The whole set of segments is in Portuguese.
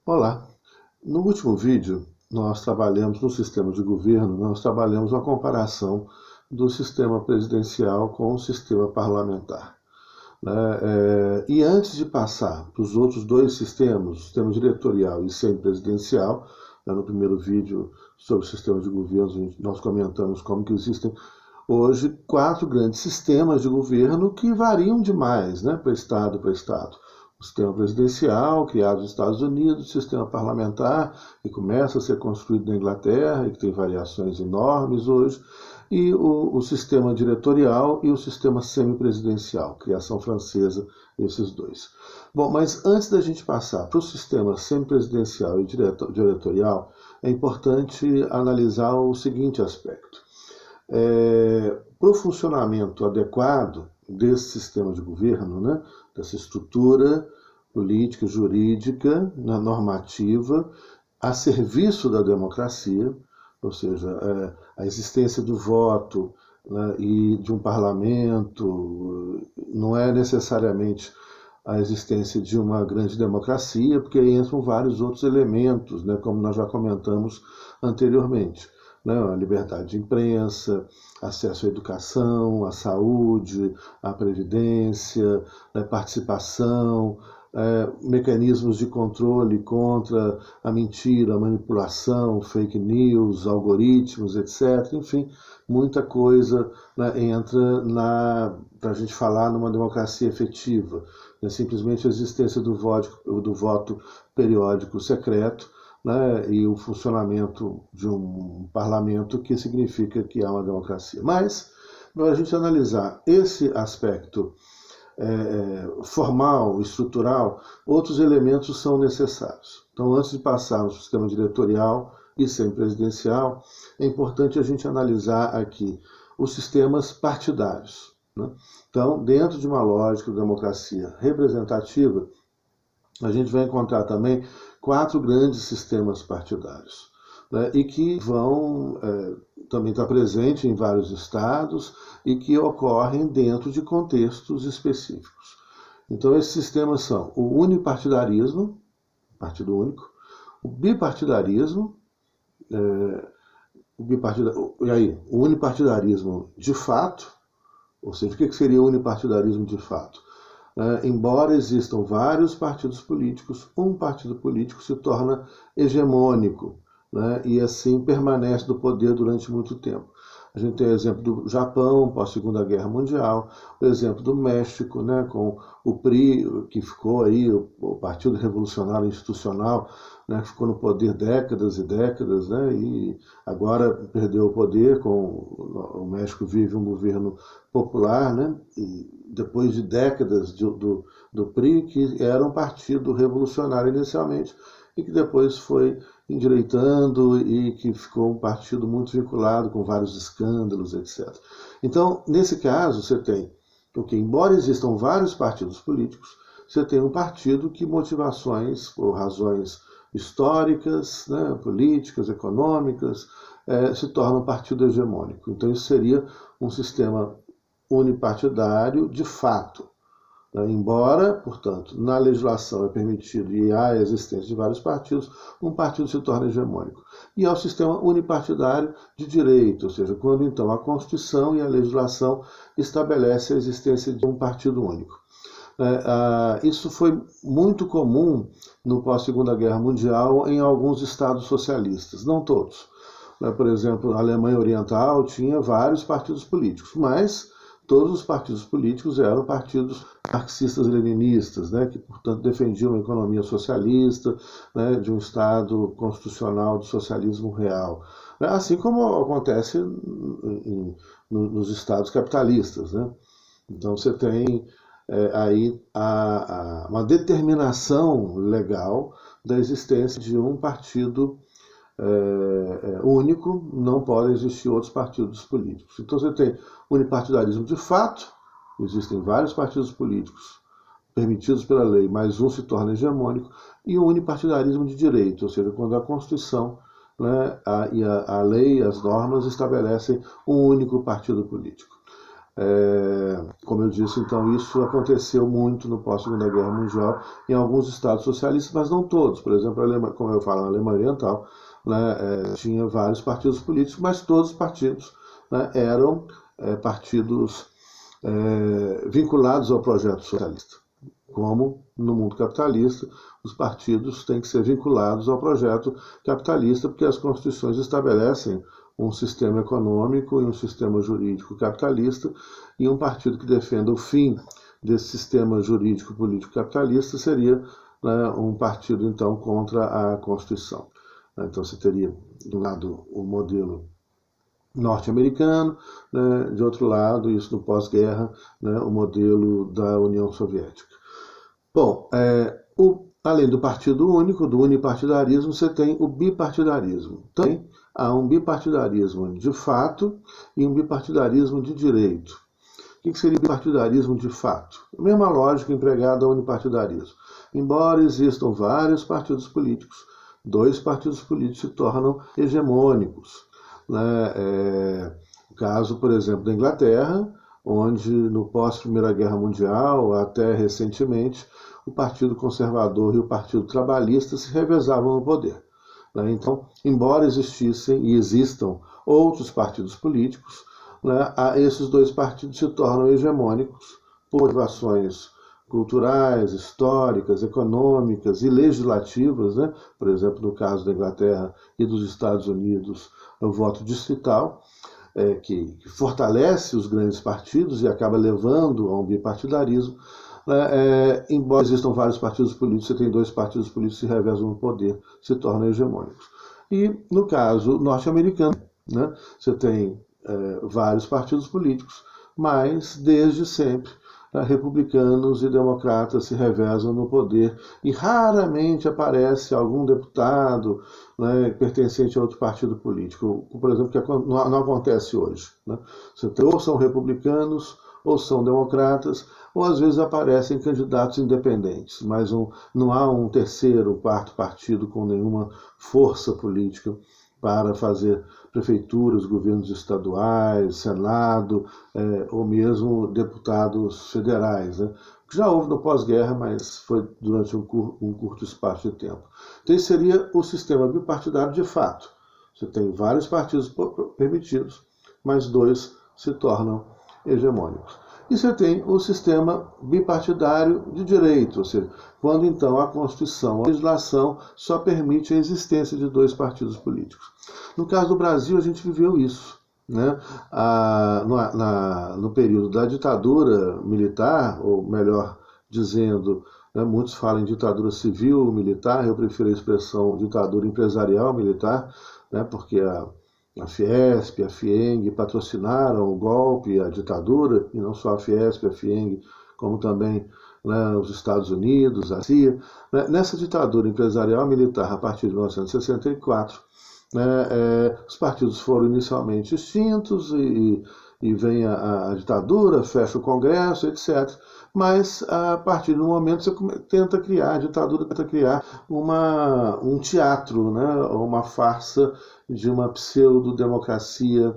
Olá! No último vídeo, nós trabalhamos no sistema de governo, nós trabalhamos uma comparação do sistema presidencial com o sistema parlamentar, né? E antes de passar para os outros dois sistemas, o sistema diretorial e semipresidencial, né, no primeiro vídeo sobre o sistema de governo, nós comentamos como que existem hoje 4 grandes sistemas de governo que variam demais, né, para estado para estado. O sistema presidencial, criado nos Estados Unidos, o sistema parlamentar, que começa a ser construído na Inglaterra e que tem variações enormes hoje, e o sistema diretorial e o sistema semipresidencial, criação francesa, esses dois. Bom, mas antes da gente passar para o sistema semipresidencial e diretorial, é importante analisar o seguinte aspecto. Para o funcionamento adequado desse sistema de governo, né, dessa estrutura política, jurídica, normativa, a serviço da democracia, ou seja, a existência do voto, né, e de um parlamento não é necessariamente a existência de uma grande democracia, porque aí entram vários outros elementos, né, como nós já comentamos anteriormente. A liberdade de imprensa, acesso à educação, à saúde, à previdência, participação, mecanismos de controle contra a mentira, a manipulação, fake news, algoritmos, etc. Enfim, muita coisa, né, entra para a gente falar numa democracia efetiva. Não é simplesmente a existência do voto periódico secreto, né, e o funcionamento de um parlamento, que significa que há uma democracia. Mas, para a gente analisar esse aspecto formal, estrutural, outros elementos são necessários. Então, antes de passar no sistema diretorial e semipresidencial, é importante a gente analisar aqui os sistemas partidários, né? Então, dentro de uma lógica de democracia representativa, a gente vai encontrar também 4 grandes sistemas partidários, né, e que vão também estar presentes em vários estados e que ocorrem dentro de contextos específicos. Então, esses sistemas são o unipartidarismo, partido único, o bipartidarismo, o unipartidarismo de fato, ou seja, o que seria o unipartidarismo de fato? Embora existam vários partidos políticos, um partido político se torna hegemônico, né, e assim permanece no poder durante muito tempo. A gente tem o exemplo do Japão, pós-Segunda Guerra Mundial, o exemplo do México, né, com o PRI, que ficou aí, o Partido Revolucionário Institucional, né, que ficou no poder décadas e décadas, né, e agora perdeu o poder, o México vive um governo popular, né, e depois de décadas do PRI, que era um partido revolucionário inicialmente, e que depois foi endireitando e que ficou um partido muito vinculado com vários escândalos, etc. Então, nesse caso, você tem que, embora existam vários partidos políticos, você tem um partido que motivações, por razões históricas, né, políticas, econômicas, se torna um partido hegemônico. Então, isso seria um sistema unipartidário de fato. Embora, portanto, na legislação é permitido e há a existência de vários partidos, um partido se torna hegemônico. E é o sistema unipartidário de direito, ou seja, quando então a Constituição e a legislação estabelecem a existência de um partido único. Isso foi muito comum no pós-Segunda Guerra Mundial em alguns estados socialistas, não todos. Por exemplo, a Alemanha Oriental tinha vários partidos políticos, mas todos os partidos políticos eram partidos marxistas-leninistas, né, que, portanto, defendiam uma economia socialista, né, de um Estado constitucional de socialismo real. Assim como acontece nos Estados capitalistas, né? Então, você tem aí uma determinação legal da existência de um partido único, não podem existir outros partidos políticos. Então você tem unipartidarismo de fato, existem vários partidos políticos permitidos pela lei, mas um se torna hegemônico, e o unipartidarismo de direito, ou seja, quando a Constituição, né, a lei, as normas estabelecem um único partido político. Como eu disse, então, isso aconteceu muito no pós-Segunda Guerra Mundial em alguns estados socialistas, mas não todos. Por exemplo, como eu falo, a Alemanha Oriental, né, tinha vários partidos políticos, mas todos os partidos, né, eram partidos vinculados ao projeto socialista. Como no mundo capitalista, os partidos têm que ser vinculados ao projeto capitalista, porque as constituições estabelecem um sistema econômico e um sistema jurídico capitalista, e um partido que defenda o fim desse sistema jurídico político capitalista seria, né, um partido, então, contra a Constituição. Então você teria, de um lado, o modelo norte-americano, né, de outro lado, isso no pós-guerra, né, o modelo da União Soviética. Bom, além do partido único, do unipartidarismo, você tem o bipartidarismo. Também há um bipartidarismo de fato e um bipartidarismo de direito. O que seria bipartidarismo de fato? A mesma lógica empregada ao unipartidarismo. Embora existam vários partidos políticos, 2 partidos políticos se tornam hegemônicos. Né? O caso, por exemplo, da Inglaterra, onde no pós-Primeira Guerra Mundial, até recentemente, o Partido Conservador e o Partido Trabalhista se revezavam no poder. Né? Então, embora existissem e existam outros partidos políticos, né, esses 2 partidos se tornam hegemônicos por motivações culturais, históricas, econômicas e legislativas, né? Por exemplo, no caso da Inglaterra e dos Estados Unidos, o voto distrital, que fortalece os grandes partidos e acaba levando a um bipartidarismo. Embora existam vários partidos políticos, você tem 2 partidos políticos que se revezam no poder, se tornam hegemônicos. E no caso norte-americano, né, você tem vários partidos políticos, mas desde sempre republicanos e democratas se revezam no poder e raramente aparece algum deputado, né, pertencente a outro partido político, por exemplo, que não acontece hoje. Né? Ou são republicanos, ou são democratas, ou às vezes aparecem candidatos independentes, mas não há um terceiro, quarto partido com nenhuma força política para fazer prefeituras, governos estaduais, Senado, ou mesmo deputados federais, né? Já houve no pós-guerra, mas foi durante um curto espaço de tempo. Então, esse seria o sistema bipartidário de fato. Você tem vários partidos permitidos, mas 2 se tornam hegemônicos. E você tem o sistema bipartidário de direito, ou seja, quando então a Constituição, a legislação só permite a existência de 2 partidos políticos. No caso do Brasil, a gente viveu isso. Né? No período da ditadura militar, ou melhor dizendo, né, muitos falam em ditadura civil-militar, eu prefiro a expressão ditadura empresarial-militar, né, porque a Fiesp, a FIENG patrocinaram o golpe, a ditadura, e não só a Fiesp, a FIENG, como também, né, os Estados Unidos, a CIA. Nessa ditadura empresarial militar, a partir de 1964, né, os partidos foram inicialmente extintos e vem a ditadura, fecha o Congresso, etc. Mas, a partir do momento, a ditadura tenta criar um teatro, né, uma farsa de uma pseudo-democracia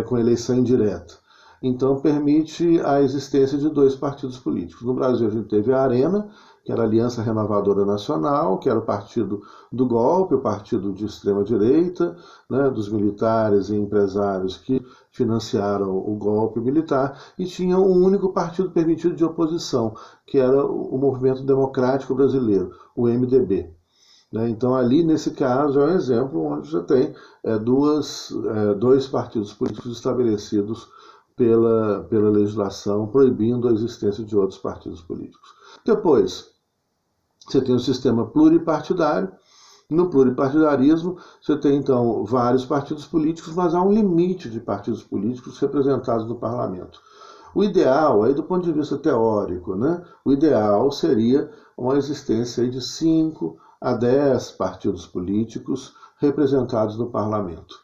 com eleição indireta. Então, permite a existência de 2 partidos políticos. No Brasil, a gente teve a ARENA, que era a Aliança Renovadora Nacional, que era o partido do golpe, o partido de extrema-direita, né, dos militares e empresários que financiaram o golpe militar, e tinha um único partido permitido de oposição, que era o Movimento Democrático Brasileiro, o MDB. Então, ali, nesse caso, é um exemplo onde já tem 2 partidos políticos estabelecidos pela legislação, proibindo a existência de outros partidos políticos. Depois, você tem o sistema pluripartidário. No pluripartidarismo, você tem, então, vários partidos políticos, mas há um limite de partidos políticos representados no parlamento. O ideal, aí do ponto de vista teórico, né, o ideal seria uma existência de 5 a 10 partidos políticos representados no parlamento.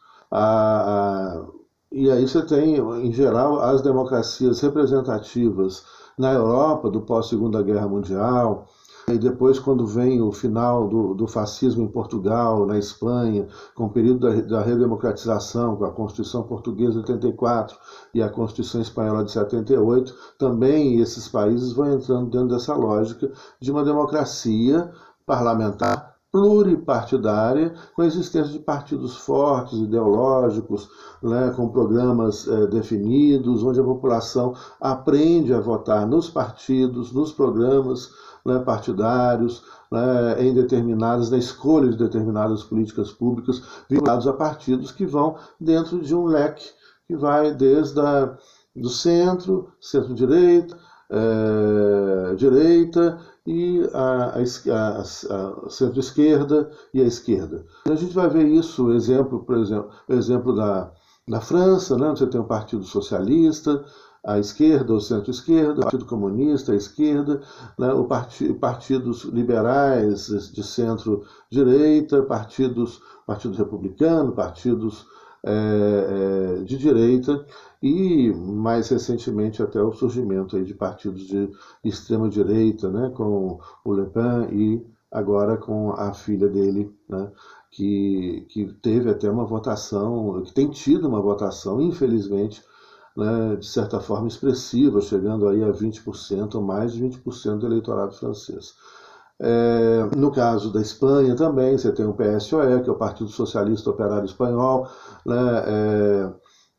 E aí você tem, em geral, as democracias representativas na Europa do pós-Segunda Guerra Mundial, E depois, quando vem o final do fascismo em Portugal, na Espanha, com o período da redemocratização, com a Constituição Portuguesa de 84 e a Constituição Espanhola de 78, também esses países vão entrando dentro dessa lógica de uma democracia parlamentar pluripartidária, com a existência de partidos fortes, ideológicos, né, com programas definidos, onde a população aprende a votar nos partidos, nos programas, né, partidários, né, na escolha de determinadas políticas públicas, vinculados a partidos que vão dentro de um leque que vai desde do centro, centro-direita, direita e a centro-esquerda e a esquerda. A gente vai ver isso, por exemplo da França, né? Você tem o Partido Socialista, a esquerda, o centro-esquerda, o Partido Comunista, a esquerda, né? Partidos liberais de centro-direita, Partido Republicano, partidos de direita e, mais recentemente, até o surgimento aí de partidos de extrema-direita, né, com o Le Pen e agora com a filha dele, né, que teve até uma votação, que tem tido uma votação, infelizmente, né, de certa forma expressiva, chegando aí a 20% ou mais de 20% do eleitorado francês. No caso da Espanha também, você tem o PSOE, que é o Partido Socialista Operário Espanhol, né,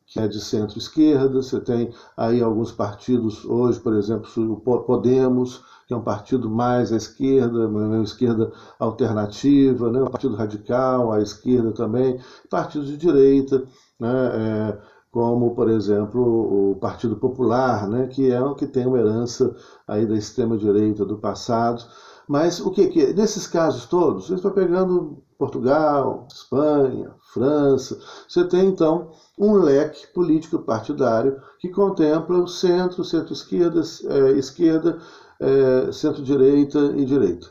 que é de centro-esquerda. Você tem aí alguns partidos hoje, por exemplo, o Podemos, que é um partido mais à esquerda, uma esquerda alternativa, né, um partido radical, à esquerda também, partidos de direita, né, como, por exemplo, o Partido Popular, né, que é o que tem uma herança aí da extrema-direita do passado. Mas o que nesses casos todos, você vai pegando Portugal, Espanha, França, você tem então um leque político partidário que contempla o centro, centro-esquerda, esquerda, centro-direita e direita.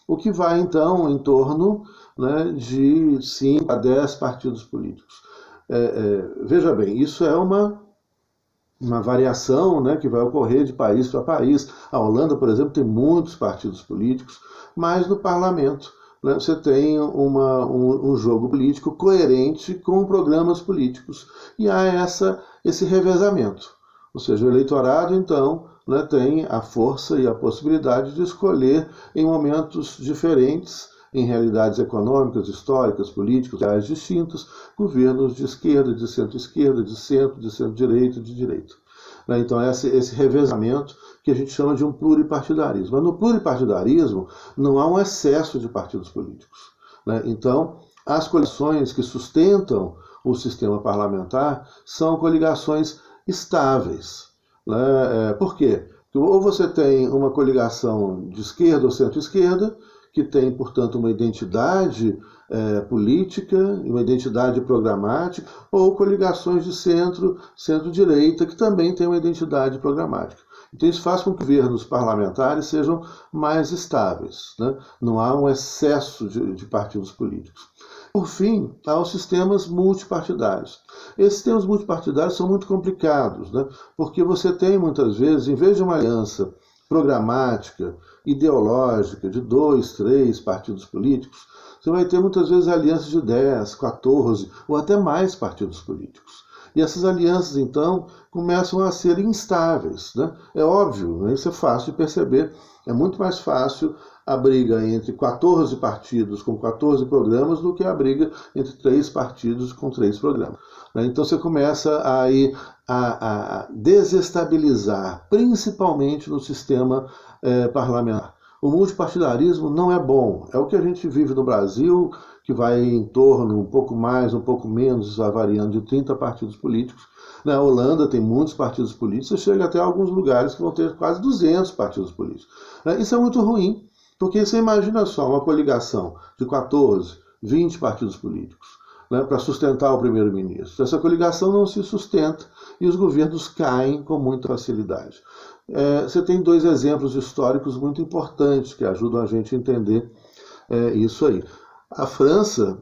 O que vai então em torno, né, de 5 a 10 partidos políticos. Veja bem, isso é uma variação, né, que vai ocorrer de país para país. A Holanda, por exemplo, tem muitos partidos políticos, mas no parlamento, né, você tem um jogo político coerente com programas políticos. E há esse revezamento. Ou seja, o eleitorado, então, né, tem a força e a possibilidade de escolher em momentos diferentes, em realidades econômicas, históricas, políticas, sociais distintas, governos de esquerda, de centro-esquerda, de centro-direita, de direita. Então, esse revezamento que a gente chama de um pluripartidarismo. Mas no pluripartidarismo não há um excesso de partidos políticos. Então, as coligações que sustentam o sistema parlamentar são coligações estáveis. Por quê? Porque ou você tem uma coligação de esquerda ou centro-esquerda, que tem, portanto, uma identidade política, uma identidade programática, ou coligações de centro-direita, que também tem uma identidade programática. Então isso faz com que os governos parlamentares sejam mais estáveis, né? Não há um excesso de partidos políticos. Por fim, há os sistemas multipartidários. Esses sistemas multipartidários são muito complicados, né? Porque você tem, muitas vezes, em vez de uma aliança programática, ideológica, de 2, 3 partidos políticos, você vai ter muitas vezes alianças de 10, 14 ou até mais partidos políticos. E essas alianças, então, começam a ser instáveis, né? É óbvio, né? Isso é fácil de perceber. É muito mais fácil a briga entre 14 partidos com 14 programas do que a briga entre 3 partidos com 3 programas. Então você começa a desestabilizar, principalmente no sistema parlamentar. O multipartidarismo não é bom. É o que a gente vive no Brasil, que vai em torno, um pouco mais, um pouco menos, vai variando de 30 partidos políticos. Na Holanda tem muitos partidos políticos, você chega até alguns lugares que vão ter quase 200 partidos políticos. Isso é muito ruim, porque você imagina só uma coligação de 14, 20 partidos políticos, né, para sustentar o primeiro-ministro. Essa coligação não se sustenta e os governos caem com muita facilidade. Você tem 2 exemplos históricos muito importantes que ajudam a gente a entender isso aí. A França,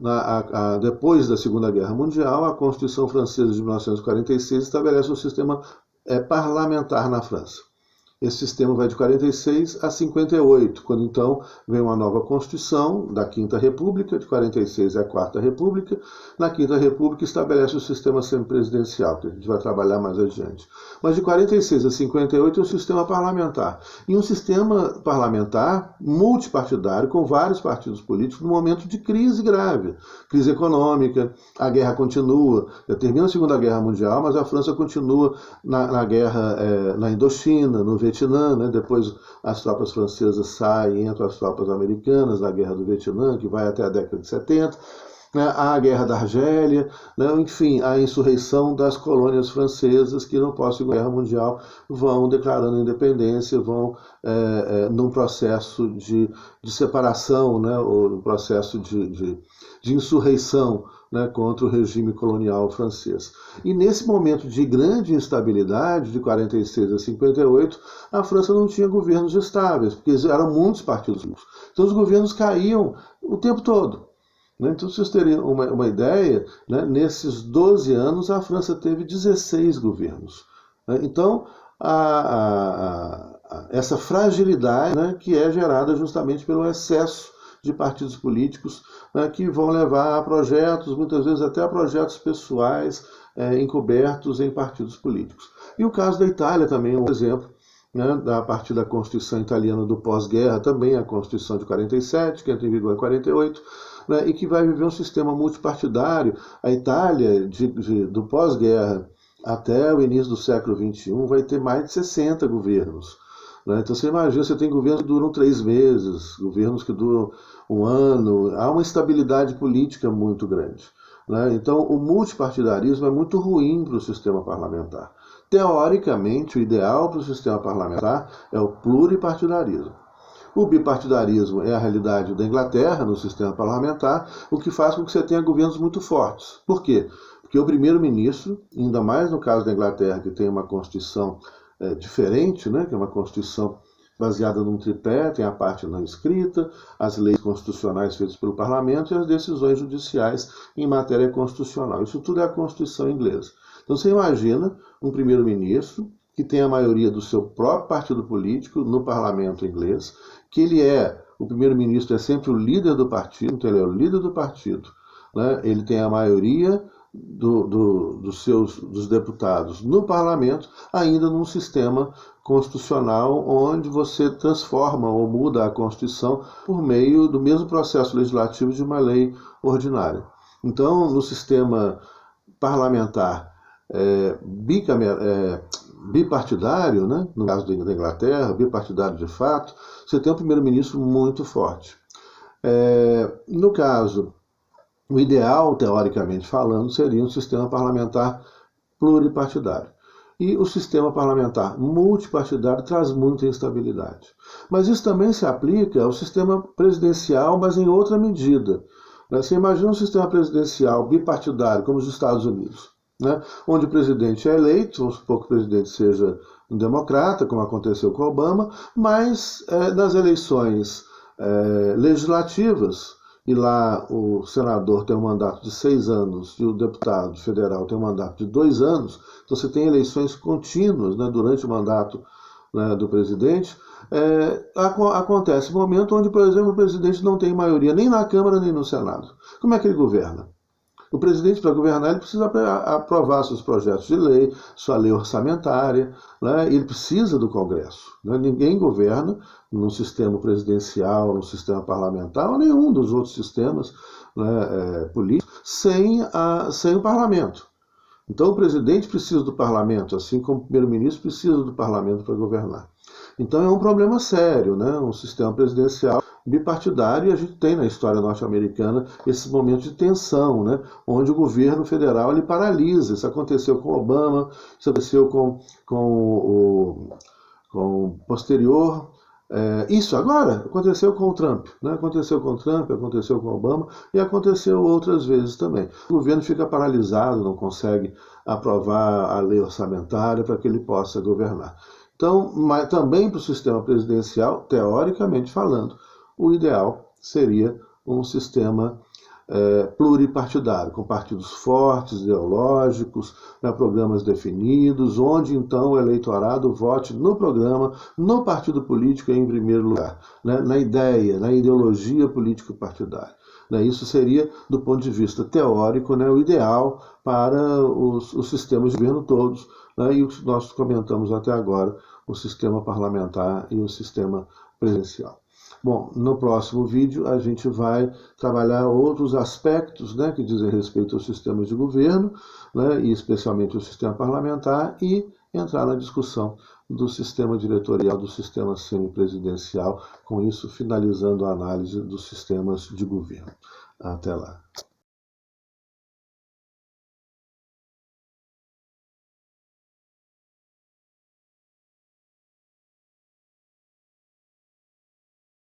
depois da Segunda Guerra Mundial, a Constituição Francesa de 1946 estabelece um sistema parlamentar na França. Esse sistema vai de 46 a 58, quando então vem uma nova Constituição da Quinta República, de 46 é a Quarta República. Na Quinta República estabelece o sistema semipresidencial, que a gente vai trabalhar mais adiante. Mas de 46 a 58 é o sistema parlamentar. E um sistema parlamentar multipartidário, com vários partidos políticos, num momento de crise grave. Crise econômica, a guerra continua, termina a Segunda Guerra Mundial, mas a França continua na guerra na Indochina, no Vietnã, né? Depois as tropas francesas saem, entram as tropas americanas na Guerra do Vietnã, que vai até a década de 70, né? A Guerra da Argélia, né? Enfim, a insurreição das colônias francesas que no pós-Segunda Guerra Mundial vão declarando independência, vão num processo de separação, né? Ou um processo de insurreição, né, contra o regime colonial francês. E nesse momento de grande instabilidade, de 46 a 58, a França não tinha governos estáveis, porque eram muitos partidos. Então os governos caíam o tempo todo. Né? Então, se vocês terem uma ideia, né, nesses 12 anos a França teve 16 governos. Né? Então, essa fragilidade, né, que é gerada justamente pelo excesso de partidos políticos, né, que vão levar a projetos, muitas vezes até a projetos pessoais encobertos em partidos políticos. E o caso da Itália também é um exemplo, né, a partir da Constituição italiana do pós-guerra, também a Constituição de 47, que entra em vigor em 48, né, e que vai viver um sistema multipartidário. A Itália, do pós-guerra até o início do século XXI, vai ter mais de 60 governos. Então você imagina, você tem governos que duram 3 meses, governos que duram 1 ano, há uma instabilidade política muito grande. Então o multipartidarismo é muito ruim para o sistema parlamentar. Teoricamente, o ideal para o sistema parlamentar é o pluripartidarismo. O bipartidarismo é a realidade da Inglaterra no sistema parlamentar, o que faz com que você tenha governos muito fortes. Por quê? Porque o primeiro-ministro, ainda mais no caso da Inglaterra, que tem uma Constituição diferente, né, que é uma Constituição baseada num tripé, tem a parte não escrita, as leis constitucionais feitas pelo parlamento e as decisões judiciais em matéria constitucional. Isso tudo é a Constituição inglesa. Então você imagina um primeiro-ministro que tem a maioria do seu próprio partido político no parlamento inglês, que o primeiro-ministro é sempre o líder do partido, então ele é o líder do partido, né? Ele tem a maioria dos deputados no parlamento, ainda num sistema constitucional onde você transforma ou muda a Constituição por meio do mesmo processo legislativo de uma lei ordinária. Então, no sistema parlamentar bipartidário, né, no caso da Inglaterra, bipartidário de fato, você tem um primeiro-ministro muito forte. No caso, o ideal, teoricamente falando, seria um sistema parlamentar pluripartidário. E o sistema parlamentar multipartidário traz muita instabilidade. Mas isso também se aplica ao sistema presidencial, mas em outra medida. Você imagina um sistema presidencial bipartidário, como os Estados Unidos, né, onde o presidente é eleito, vamos supor que o presidente seja um democrata, como aconteceu com Obama, mas nas eleições legislativas, e lá o senador tem um mandato de 6 anos e o deputado federal tem um mandato de 2 anos, então você tem eleições contínuas, né, durante o mandato, né, do presidente. Acontece um momento onde, por exemplo, o presidente não tem maioria nem na Câmara nem no Senado. Como é que ele governa? O presidente, para governar, ele precisa aprovar seus projetos de lei, sua lei orçamentária, né? Ele precisa do Congresso. Né? Ninguém governa no sistema presidencial, no sistema parlamentar, ou nenhum dos outros sistemas, né, políticos, sem o parlamento. Então o presidente precisa do parlamento, assim como o primeiro-ministro precisa do parlamento para governar. Então é um problema sério, né? Um sistema presidencial bipartidário, e a gente tem na história norte-americana esses momentos de tensão, né? Onde o governo federal ele paralisa. Isso aconteceu com Obama, isso aconteceu com o posterior. Isso agora aconteceu com o Trump, né? Aconteceu com o Trump, aconteceu com o Obama e aconteceu outras vezes também. O governo fica paralisado, não consegue aprovar a lei orçamentária para que ele possa governar. Então, mas também para o sistema presidencial, teoricamente falando, o ideal seria um sistema pluripartidário, com partidos fortes, ideológicos, né, programas definidos, onde então o eleitorado vote no programa, no partido político em primeiro lugar, né, na ideia, na ideologia político-partidária. Né, isso seria, do ponto de vista teórico, né, o ideal para os sistemas de governo todos, né, e o que nós comentamos até agora, o sistema parlamentar e o sistema presidencial. Bom, no próximo vídeo a gente vai trabalhar outros aspectos, né, que dizem respeito aos sistemas de governo, né, e especialmente o sistema parlamentar, e entrar na discussão do sistema diretorial, do sistema semipresidencial, com isso finalizando a análise dos sistemas de governo. Até lá.